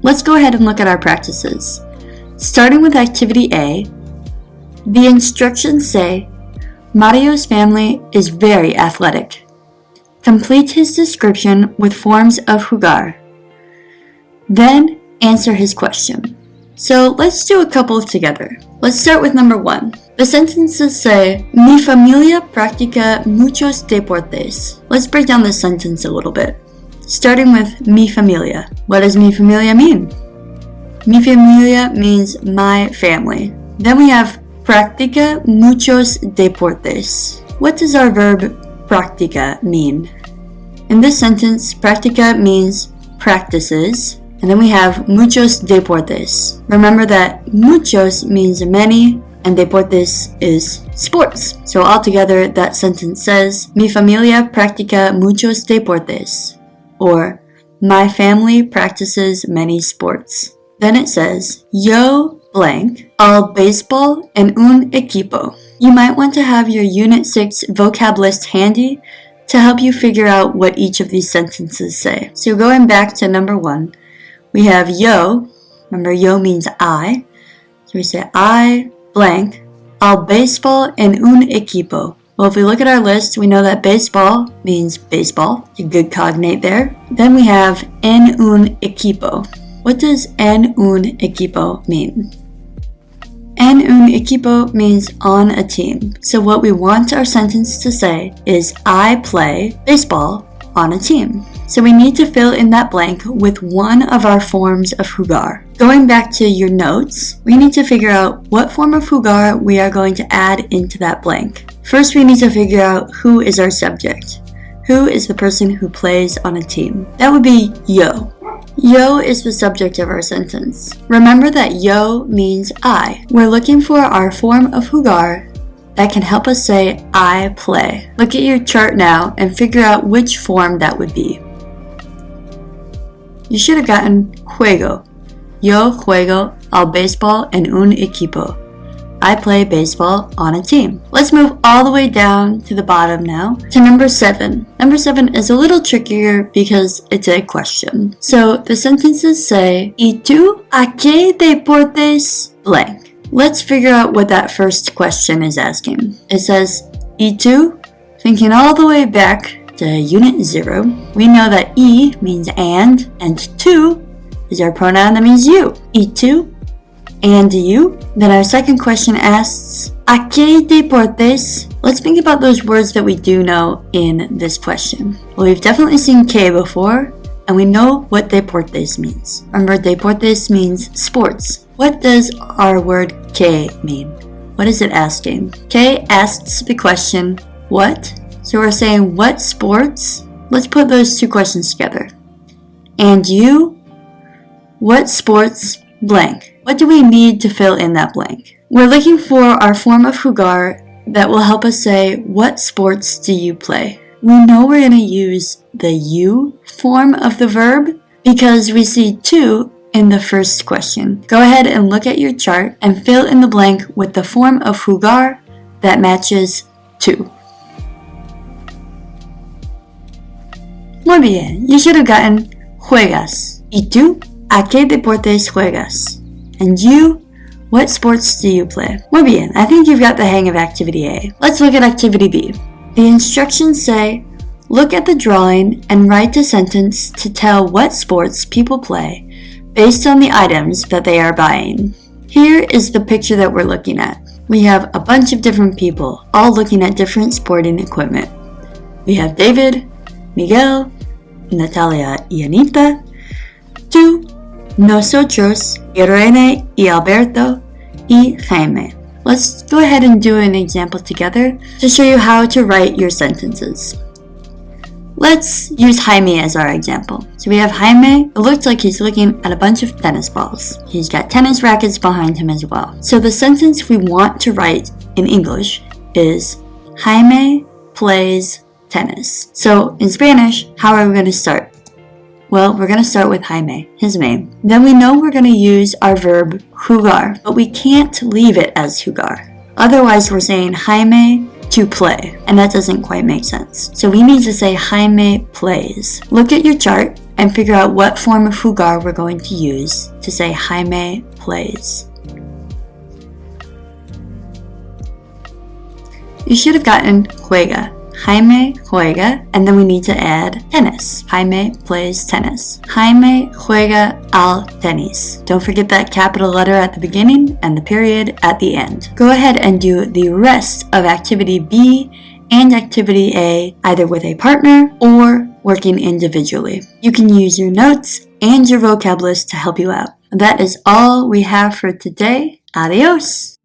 Let's go ahead and look at our practices. Starting with activity A, the instructions say, Mario's family is very athletic. Complete his description with forms of jugar. Then answer his question. So let's do a couple together. Let's start with number 1. The sentences say, Mi familia practica muchos deportes. Let's break down this sentence a little bit. Starting with mi familia. What does mi familia mean? Mi familia means my family. Then we have practica muchos deportes. What does our verb practica mean? In this sentence, practica means practices. And then we have muchos deportes. Remember that muchos means many and deportes is sports. So altogether, that sentence says, Mi familia practica muchos deportes. Or, my family practices many sports. Then it says, Yo blank, al baseball en un equipo. You might want to have your Unit 6 vocab list handy to help you figure out what each of these sentences say. So going back to number 1, we have yo. Remember, yo means I. So we say, I blank, al baseball en un equipo. Well, if we look at our list, we know that baseball means baseball. A good cognate there. Then we have en un equipo. What does en un equipo mean? En un equipo means on a team. So what we want our sentence to say is, I play baseball on a team. So we need to fill in that blank with one of our forms of jugar. Going back to your notes, we need to figure out what form of jugar we are going to add into that blank. First, we need to figure out who is our subject. Who is the person who plays on a team? That would be yo. Yo is the subject of our sentence. Remember that yo means I. We're looking for our form of jugar that can help us say, I play. Look at your chart now and figure out which form that would be. You should have gotten juego. Yo juego al baseball en un equipo. I play baseball on a team. Let's move all the way down to the bottom now to number 7. Number 7 is a little trickier because it's a question. So the sentences say, ¿Y tú a qué deportes blank? Let's figure out what that first question is asking. It says, ¿Y tú? Thinking all the way back to Unit 0, we know that y means and tú is our pronoun that means you. ¿Y tú? And you? Then our second question asks, ¿A qué deportes? Let's think about those words that we do know in this question. Well, we've definitely seen que before, and we know what deportes means. Remember, deportes means sports. What does our word que mean? What is it asking? Que asks the question, what? So we're saying, what sports? Let's put those two questions together. And you? What sports blank? What do we need to fill in that blank? We're looking for our form of jugar that will help us say, what sports do you play? We know we're going to use the you form of the verb because we see tú in the first question. Go ahead and look at your chart and fill in the blank with the form of jugar that matches tú. Muy bien, you should have gotten juegas. ¿Y tú? ¿A qué deportes juegas? And you? What sports do you play? Muy bien, I think you've got the hang of activity A. Let's look at activity B. The instructions say, look at the drawing and write a sentence to tell what sports people play based on the items that they are buying. Here is the picture that we're looking at. We have a bunch of different people, all looking at different sporting equipment. We have David, Miguel, Natalia y Anita, tú, nosotros, Irene y Alberto, y Jaime. Let's go ahead and do an example together to show you how to write your sentences. Let's use Jaime as our example. So we have Jaime. It looks like he's looking at a bunch of tennis balls. He's got tennis rackets behind him as well. So the sentence we want to write in English is Jaime plays tennis. So in Spanish, how are we going to start? Well, we're going to start with Jaime, his name. Then we know we're going to use our verb jugar, but we can't leave it as jugar. Otherwise, we're saying Jaime to play, and that doesn't quite make sense. So we need to say Jaime plays. Look at your chart and figure out what form of jugar we're going to use to say Jaime plays. You should have gotten juega. Jaime juega, and then we need to add tennis. Jaime plays tennis. Jaime juega al tenis. Don't forget that capital letter at the beginning and the period at the end. Go ahead and do the rest of activity B and activity A either with a partner or working individually. You can use your notes and your vocab list to help you out. That is all we have for today. Adios!